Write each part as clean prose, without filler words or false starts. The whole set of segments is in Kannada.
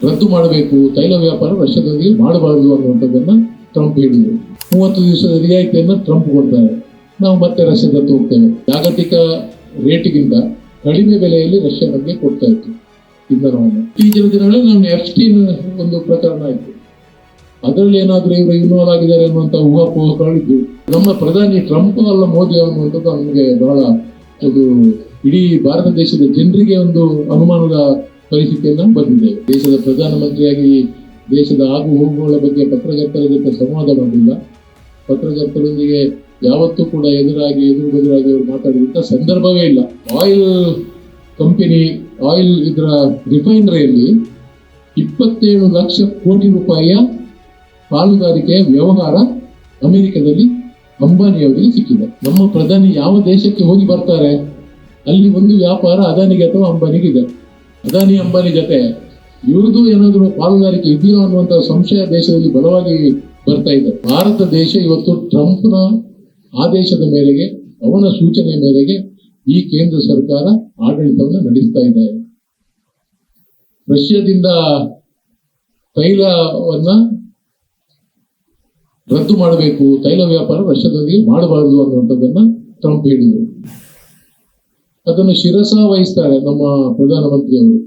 ರದ್ದು ಮಾಡಬೇಕು, ತೈಲ ವ್ಯಾಪಾರ ರಷ್ಯಾದೊಂದಿಗೆ ಮಾಡಬಾರದು ಅನ್ನುವಂಥದ್ದನ್ನ ಟ್ರಂಪ್ ಹೇಳಿದರು. 30 ದಿವಸದ ರಿಯಾಯಿತಿಯನ್ನು ಟ್ರಂಪ್ ಕೊಡ್ತಾರೆ. ನಾವು ಮತ್ತೆ ರಷ್ಯಾದತ್ತ ಹೋಗ್ತೇವೆ. ಜಾಗತಿಕ ರೇಟ್ಗಿಂತ ಕಡಿಮೆ ಬೆಲೆಯಲ್ಲಿ ರಷ್ಯಾ ನಮಗೆ ಕೊಡ್ತಾ ಇತ್ತು ಇಂಧನವನ್ನು. ಇತ್ತೀಚಿನ ದಿನಗಳಲ್ಲಿ ನಾವು ಎಫ್ಸ್ಟೀನ್ ಒಂದು ಪ್ರಕರಣ ಆಯಿತು. ಅದರಲ್ಲಿ ಏನಾದರೂ ಇವರು ಇನ್ವಾಲ್ವ್ ಆಗಿದ್ದಾರೆ ಅನ್ನುವಂಥ ಊಹಾಪೋಹಗಳಿದ್ದು, ನಮ್ಮ ಪ್ರಧಾನಿ ಟ್ರಂಪ್ ಅಲ್ಲ ಮೋದಿ ಅನ್ನುವಂಥದ್ದು ನಮಗೆ ಬಹಳ ಒಂದು ಇಡೀ ಭಾರತ ದೇಶದ ಜನರಿಗೆ ಒಂದು ಅನುಮಾನದ ಪರಿಸ್ಥಿತಿಯನ್ನು ಬಂದಿದೆ. ದೇಶದ ಪ್ರಧಾನಮಂತ್ರಿಯಾಗಿ ದೇಶದ ಆಗು ಹೋಗುಗಳ ಬಗ್ಗೆ ಪತ್ರಕರ್ತರ ಜೊತೆ ಸಂವಾದ ಮಾಡಿಲ್ಲ. ಪತ್ರಕರ್ತರೊಂದಿಗೆ ಯಾವತ್ತೂ ಕೂಡ ಎದುರು ಬದುರಾಗಿ ಅವರು ಮಾತಾಡಿದಂಥ ಸಂದರ್ಭವೇ ಇಲ್ಲ. ಆಯಿಲ್ ಕಂಪನಿ, ಆಯಿಲ್ ಇದರ ರಿಫೈನರಿಯಲ್ಲಿ 27 ಲಕ್ಷ ಕೋಟಿ ರೂಪಾಯಿಯ ಪಾಲುದಾರಿಕೆಯ ವ್ಯವಹಾರ ಅಮೆರಿಕದಲ್ಲಿ ಅಂಬಾನಿಯವರಿಗೆ ಸಿಕ್ಕಿದೆ. ನಮ್ಮ ಪ್ರಧಾನಿ ಯಾವ ದೇಶಕ್ಕೆ ಹೋಗಿ ಬರ್ತಾರೆ ಅಲ್ಲಿ ಒಂದು ವ್ಯಾಪಾರ ಅದಾನಿಗೆ ಅಥವಾ ಅಂಬಾನಿಗಿದೆ. ಅದಾನಿ ಅಂಬಾನಿ ಜೊತೆ ಇವ್ರದ್ದು ಏನಾದರೂ ಪಾಲುದಾರಿಕೆ ಇದೆಯೋ ಅನ್ನುವಂಥ ಸಂಶಯ ದೇಶದಲ್ಲಿ ಬಲವಾಗಿ ಬರ್ತಾ ಇದೆ. ಭಾರತ ದೇಶ ಇವತ್ತು ಟ್ರಂಪ್ನ ಆದೇಶದ ಮೇರೆಗೆ, ಅವನ ಸೂಚನೆ ಮೇರೆಗೆ ಈ ಕೇಂದ್ರ ಸರ್ಕಾರ ಆಡಳಿತವನ್ನು ನಡೆಸ್ತಾ ಇದೆ. ರಷ್ಯಾದಿಂದ ತೈಲವನ್ನ ರದ್ದು ಮಾಡಬೇಕು, ತೈಲ ವ್ಯಾಪಾರ ರಷ್ಯಾದೊಂದಿಗೆ ಮಾಡಬಾರದು ಅನ್ನುವಂಥದ್ದನ್ನ ಟ್ರಂಪ್ ಹೇಳಿದರು. ಅದನ್ನು ಶಿರಸ ವಹಿಸ್ತಾರೆ ನಮ್ಮ ಪ್ರಧಾನಮಂತ್ರಿಯವರು.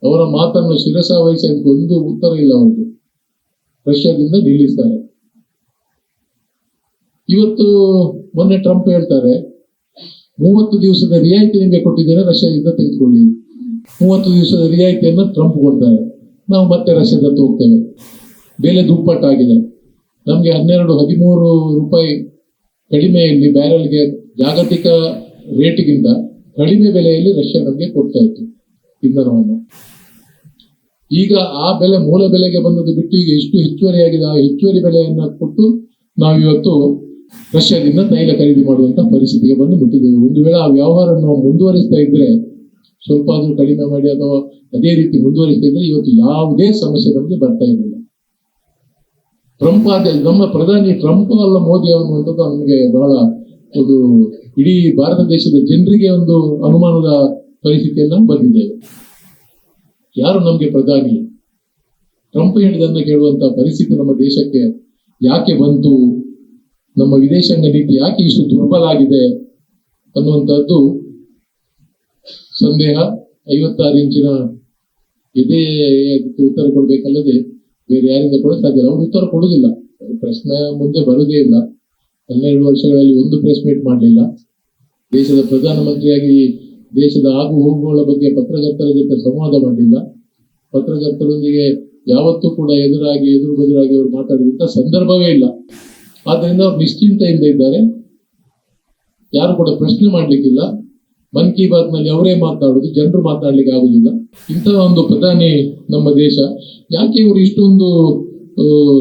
ಅವರ ಮಾತನ್ನು ಶಿರಸ ವಹಿಸಿ ಒಂದು ಉತ್ತರ ಇಲ್ಲ ಅವರಿಗೆ. ರಷ್ಯಾದಿಂದ ನಿಲ್ಲಿಸ್ತಾರೆ. ಇವತ್ತು ಮೊನ್ನೆ ಟ್ರಂಪ್ ಹೇಳ್ತಾರೆ 30 ದಿವಸದ ರಿಯಾಯಿತಿ ನಿಮಗೆ ಕೊಟ್ಟಿದ್ದೇನೆ, ರಷ್ಯಾದಿಂದ ತೆಗೆದುಕೊಳ್ಳಿ. 30 ದಿವಸದ ರಿಯಾಯಿತಿಯನ್ನು ಟ್ರಂಪ್ ಕೊಡ್ತಾರೆ. ನಾವು ಮತ್ತೆ ರಷ್ಯಾದತ್ತ ಹೋಗ್ತೇವೆ. ಬೆಲೆ ದುಪ್ಪಟ್ಟಾಗಿದೆ. ನಮಗೆ 12-13 ರೂಪಾಯಿ ಕಡಿಮೆಯಲ್ಲಿ ಬ್ಯಾರೆಲ್ಗೆ ಜಾಗತಿಕ ರೇಟ್ಗಿಂತ ಕಡಿಮೆ ಬೆಲೆಯಲ್ಲಿ ರಷ್ಯಾ ನಮಗೆ ಕೊಡ್ತಾ ಇತ್ತು ಇಂಧನವನ್ನು. ಈಗ ಆ ಬೆಲೆ ಮೂಲ ಬೆಲೆಗೆ ಬಂದದ್ದು ಬಿಟ್ಟು ಈಗ ಎಷ್ಟು ಹೆಚ್ಚುವರಿಯಾಗಿದೆ, ಆ ಹೆಚ್ಚುವರಿ ಬೆಲೆಯನ್ನು ಕೊಟ್ಟು ನಾವಿವತ್ತು ರಷ್ಯಾದಿಂದ ತೈಲ ಖರೀದಿ ಮಾಡುವಂತ ಪರಿಸ್ಥಿತಿಗೆ ಬಂದು ಬಿಟ್ಟಿದ್ದೇವೆ. ಒಂದು ವೇಳೆ ಆ ವ್ಯವಹಾರ ನಾವು ಮುಂದುವರಿಸ್ತಾ ಇದ್ರೆ, ಸ್ವಲ್ಪ ಆದ್ರೂ ಕಡಿಮೆ ಮಾಡಿ ಅಥವಾ ಅದೇ ರೀತಿ ಮುಂದುವರಿಸ್ತಾ ಇದ್ರೆ ಇವತ್ತು ಯಾವುದೇ ಸಮಸ್ಯೆ ನಮಗೆ ಬರ್ತಾ ಇರಲಿಲ್ಲ. ಟ್ರಂಪ್ ನಮ್ಮ ಪ್ರಧಾನಿ ಟ್ರಂಪ್ ಅಲ್ಲ ಮೋದಿ ಅನ್ನುವಂಥದ್ದು ನಮಗೆ ಬಹಳ ಒಂದು ಇಡೀ ಭಾರತ ದೇಶದ ಜನರಿಗೆ ಒಂದು ಅನುಮಾನದ ಪರಿಸ್ಥಿತಿಯನ್ನು ಬಂದಿದ್ದೇವೆ. ಯಾರು ನಮಗೆ ಪ್ರಧಾನಿ? ಟ್ರಂಪ್ ಹೇಳಿದನ್ನ ಕೇಳುವಂತ ಪರಿಸ್ಥಿತಿ ನಮ್ಮ ದೇಶಕ್ಕೆ ಯಾಕೆ ಬಂತು? ನಮ್ಮ ವಿದೇಶಾಂಗ ನೀತಿ ಯಾಕೆ ಇಷ್ಟು ದುರ್ಬಲ ಆಗಿದೆ ಅನ್ನುವಂಥದ್ದು ಸಂದೇಹ. 56 ಇಂಚಿನ ಇದೇ ಉತ್ತರ ಕೊಡ್ಬೇಕಲ್ಲದೆ ಬೇರೆ ಯಾರಿಂದ ಕೂಡ ಸಾಧ್ಯ. ಅವರು ಉತ್ತರ ಕೊಡುವುದಿಲ್ಲ. ಪ್ರಶ್ನೆ ಮುಂದೆ ಬರುವುದೇ ಇಲ್ಲ. 12 ವರ್ಷಗಳಲ್ಲಿ ಒಂದು ಪ್ರೆಸ್ ಮೀಟ್ ಮಾಡಲಿಲ್ಲ. ದೇಶದ ಪ್ರಧಾನಮಂತ್ರಿಯಾಗಿ ದೇಶದ ಆಗು ಹೋಗುಗಳ ಬಗ್ಗೆ ಪತ್ರಕರ್ತರ ಜೊತೆ ಸಂವಾದ ಮಾಡಲಿಲ್ಲ. ಪತ್ರಕರ್ತರೊಂದಿಗೆ ಯಾವತ್ತೂ ಕೂಡ ಎದುರು ಬದುರಾಗಿ ಅವರು ಮಾತಾಡಿದಂಥ ಸಂದರ್ಭವೇ ಇಲ್ಲ. ಆದ್ದರಿಂದ ಅವ್ರು ನಿಶ್ಚಿಂತೆಯಿಂದ ಇದ್ದಾರೆ. ಯಾರು ಕೂಡ ಪ್ರಶ್ನೆ ಮಾಡ್ಲಿಕ್ಕಿಲ್ಲ. ಮನ್ ಕಿ ಬಾತ್ ನಲ್ಲಿ ಅವರೇ ಮಾತಾಡುದು, ಜನರು ಮಾತಾಡ್ಲಿಕ್ಕೆ ಆಗುದಿಲ್ಲ. ಇಂತಹ ಒಂದು ಪ್ರಧಾನಿ ನಮ್ಮ ದೇಶ. ಯಾಕೆ ಇವರು ಇಷ್ಟೊಂದು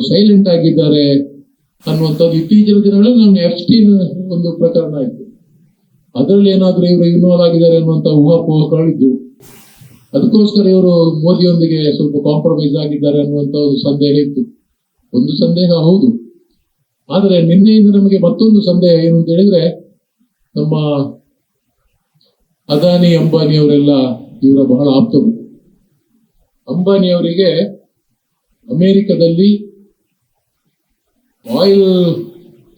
ಸೈಲೆಂಟ್ ಆಗಿದ್ದಾರೆ ಅನ್ನುವಂಥದ್ದು ಇತ್ತೀಚಿನ ದಿನಗಳಲ್ಲಿ ನಾವು ಎಫ್ಸ್ಟೀನ್ ಒಂದು ಪ್ರಕರಣ ಆಯಿತು. ಅದರಲ್ಲಿ ಏನಾದರೂ ಇವರು ಇನ್ವಾಲ್ವ್ ಆಗಿದ್ದಾರೆ ಅನ್ನುವಂಥ ಊಹಾಪೋಹಗಳಿದ್ದು, ಅದಕ್ಕೋಸ್ಕರ ಇವರು ಮೋದಿಯೊಂದಿಗೆ ಸ್ವಲ್ಪ ಕಾಂಪ್ರಮೈಸ್ ಆಗಿದ್ದಾರೆ ಅನ್ನುವಂಥ ಒಂದು ಸಂದೇಹ ಇತ್ತು. ಒಂದು ಸಂದೇಹ ಹೌದು. ಆದರೆ ನಿನ್ನೆಯಿಂದ ನಮಗೆ ಮತ್ತೊಂದು ಸಂದೇಹ ಏನು ಅಂತ ಹೇಳಿದ್ರೆ, ನಮ್ಮ ಅದಾನಿ ಅಂಬಾನಿ ಅವರೆಲ್ಲ ಇವರ ಬಹಳ ಆಪ್ತರು. ಅಂಬಾನಿ ಅವರಿಗೆ ಅಮೆರಿಕದಲ್ಲಿ ಆಯಿಲ್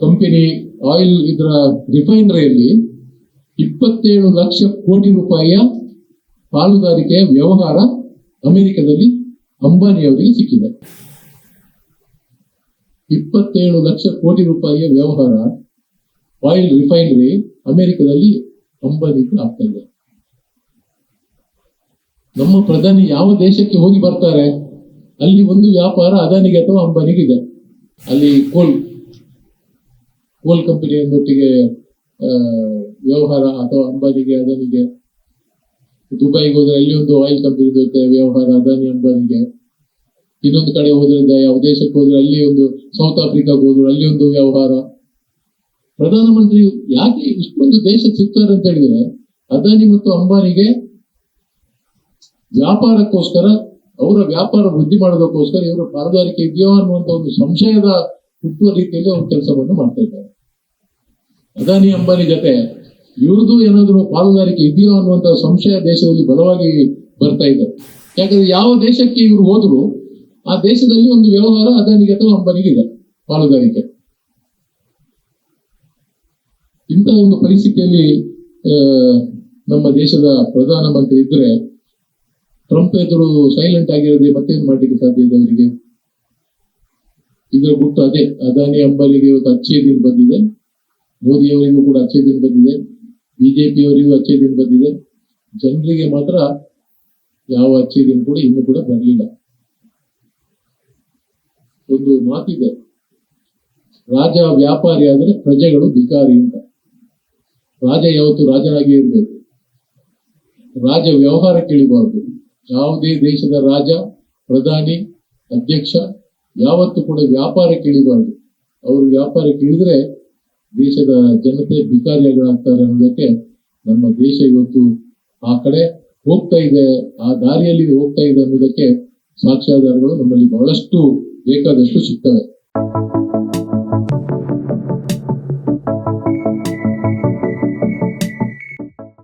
ಕಂಪನಿ, ಆಯಿಲ್ ಇದರ ರಿಫೈನರಿಯಲ್ಲಿ 27 ಲಕ್ಷ ಕೋಟಿ ರೂಪಾಯಿಯ ಪಾಲುದಾರಿಕೆಯ ವ್ಯವಹಾರ ಅಮೆರಿಕದಲ್ಲಿ ಅಂಬಾನಿಯವರಿಗೆ ಸಿಕ್ಕಿದೆ. 27 ಲಕ್ಷ ಕೋಟಿ ರೂಪಾಯಿಯ ವ್ಯವಹಾರ ಆಯಿಲ್ ರಿಫೈನರಿ ಅಮೆರಿಕದಲ್ಲಿ ಅಂಬಾನಿಗೆ ಆಗ್ತಾ ಇದೆ. ನಮ್ಮ ಪ್ರಧಾನಿ ಯಾವ ದೇಶಕ್ಕೆ ಹೋಗಿ ಬರ್ತಾರೆ ಅಲ್ಲಿ ಒಂದು ವ್ಯಾಪಾರ ಅದಾನಿಗೆ ಅಥವಾ ಅಂಬಾನಿಗೆ ಇದೆ. ಅಲ್ಲಿ ಕೋಲ್ ಕಂಪನಿಯೊಂದೊಟ್ಟಿಗೆ ವ್ಯವಹಾರ, ಅಥವಾ ಅಂಬಾನಿಗೆ ಅದಾನಿಗೆ. ದುಬೈಗೆ ಹೋದ್ರೆ ಅಲ್ಲಿ ಒಂದು ಆಯಿಲ್ ಕಂಪನಿ ಜೊತೆ ವ್ಯವಹಾರ ಅದಾನಿ ಅಂಬಾನಿಗೆ. ಇನ್ನೊಂದು ಕಡೆ ಹೋದ್ರೆ ಯಾವ ದೇಶಕ್ಕೆ ಹೋದ್ರೆ ಅಲ್ಲಿ ಒಂದು, ಸೌತ್ ಆಫ್ರಿಕಾಗೆ ಹೋದ್ರು ಅಲ್ಲಿ ಒಂದು ವ್ಯವಹಾರ. ಪ್ರಧಾನಮಂತ್ರಿ ಯಾಕೆ ಇಷ್ಟೊಂದು ದೇಶಕ್ಕೆ ಸಿಗ್ತಾರೆ ಅಂತ ಹೇಳಿದ್ರೆ, ಅದಾನಿ ಮತ್ತು ಅಂಬಾನಿಗೆ ವ್ಯಾಪಾರಕ್ಕೋಸ್ಕರ, ಅವರ ವ್ಯಾಪಾರ ವೃದ್ಧಿ ಮಾಡೋದಕ್ಕೋಸ್ಕರ ಇವರ ಪಾಲುದಾರಿಕೆ ಇದೆಯೋ ಅನ್ನುವಂಥ ಒಂದು ಸಂಶಯದ ಹುಟ್ಟುವ ರೀತಿಯಲ್ಲಿ ಅವರು ಕೆಲಸವನ್ನು ಮಾಡ್ತಾ ಇದ್ದಾರೆ. ಅದಾನಿ ಅಂಬಾನಿ ಜೊತೆ ಇವ್ರದ್ದು ಏನಾದರೂ ಪಾಲುದಾರಿಕೆ ಇದೆಯೋ ಅನ್ನುವಂಥ ಸಂಶಯ ದೇಶದಲ್ಲಿ ಬಲವಾಗಿ ಬರ್ತಾ ಇದೆ. ಯಾಕಂದ್ರೆ ಯಾವ ದೇಶಕ್ಕೆ ಇವರು ಹೋದ್ರು ಆ ದೇಶದಲ್ಲಿ ಒಂದು ವ್ಯವಹಾರ ಅದಾನಿಗೆ ಅಥವಾ ಅಂಬಾನಿಗೆ ಇದೆ ಪಾಲುದಾರಿಕೆ. ಇಂಥ ಒಂದು ಪರಿಸ್ಥಿತಿಯಲ್ಲಿ ನಮ್ಮ ದೇಶದ ಪ್ರಧಾನಮಂತ್ರಿ ಇದ್ರೆ ಟ್ರಂಪ್ ಎದುರು ಸೈಲೆಂಟ್ ಆಗಿರದೆ ಮತ್ತೇನು ಮಾಡ್ಲಿಕ್ಕೆ ಸಾಧ್ಯ ಇದೆ ಅವರಿಗೆ? ಇದರ ಬಿಟ್ಟು ಅದೇ ಅದಾನಿ ಅಂಬಾನಿಗೆ ಇವತ್ತು ಅಚ್ಚೇ ದಿನ ಬಂದಿದೆ, ಮೋದಿ ಅವರಿಗೂ ಕೂಡ ಅಚ್ಚೇ ದಿನ ಬಂದಿದೆ, ಬಿಜೆಪಿಯವರಿಗೂ ಅಚ್ಚೇ ದಿನ ಬಂದಿದೆ. ಜನರಿಗೆ ಮಾತ್ರ ಯಾವ ಅಚ್ಚೇ ದಿನ ಕೂಡ ಇನ್ನೂ ಕೂಡ ಬರಲಿಲ್ಲ. ಒಂದು ಮಾತಿದೆ, ರಾಜ ವ್ಯಾಪಾರಿ ಆದ್ರೆ ಪ್ರಜೆಗಳು ಭಿಕಾರಿ ಅಂತ. ರಾಜ ಯಾವತ್ತು ರಾಜನಾಗಿ ಇರಬೇಕು, ರಾಜ ವ್ಯವಹಾರ ಕೇಳಿಬಾರ್ದು. ಯಾವುದೇ ದೇಶದ ರಾಜ, ಪ್ರಧಾನಿ, ಅಧ್ಯಕ್ಷ ಯಾವತ್ತು ಕೂಡ ವ್ಯಾಪಾರ ಕೇಳಿಬಾರ್ದು. ಅವರು ವ್ಯಾಪಾರ ಕೇಳಿದ್ರೆ ದೇಶದ ಜನತೆ ಭಿಕಾರಿಗಳಾಗ್ತಾರೆ ಅನ್ನೋದಕ್ಕೆ ನಮ್ಮ ದೇಶ ಇವತ್ತು ಆ ಕಡೆ ಹೋಗ್ತಾ ಇದೆ, ಆ ದಾರಿಯಲ್ಲಿ ಹೋಗ್ತಾ ಇದೆ ಅನ್ನೋದಕ್ಕೆ ಸಾಕ್ಷ್ಯಾಧಾರಗಳು ನಮ್ಮಲ್ಲಿ ಬಹಳಷ್ಟು ಬೇಕಾದಷ್ಟು ಸಿಗ್ತವೆ.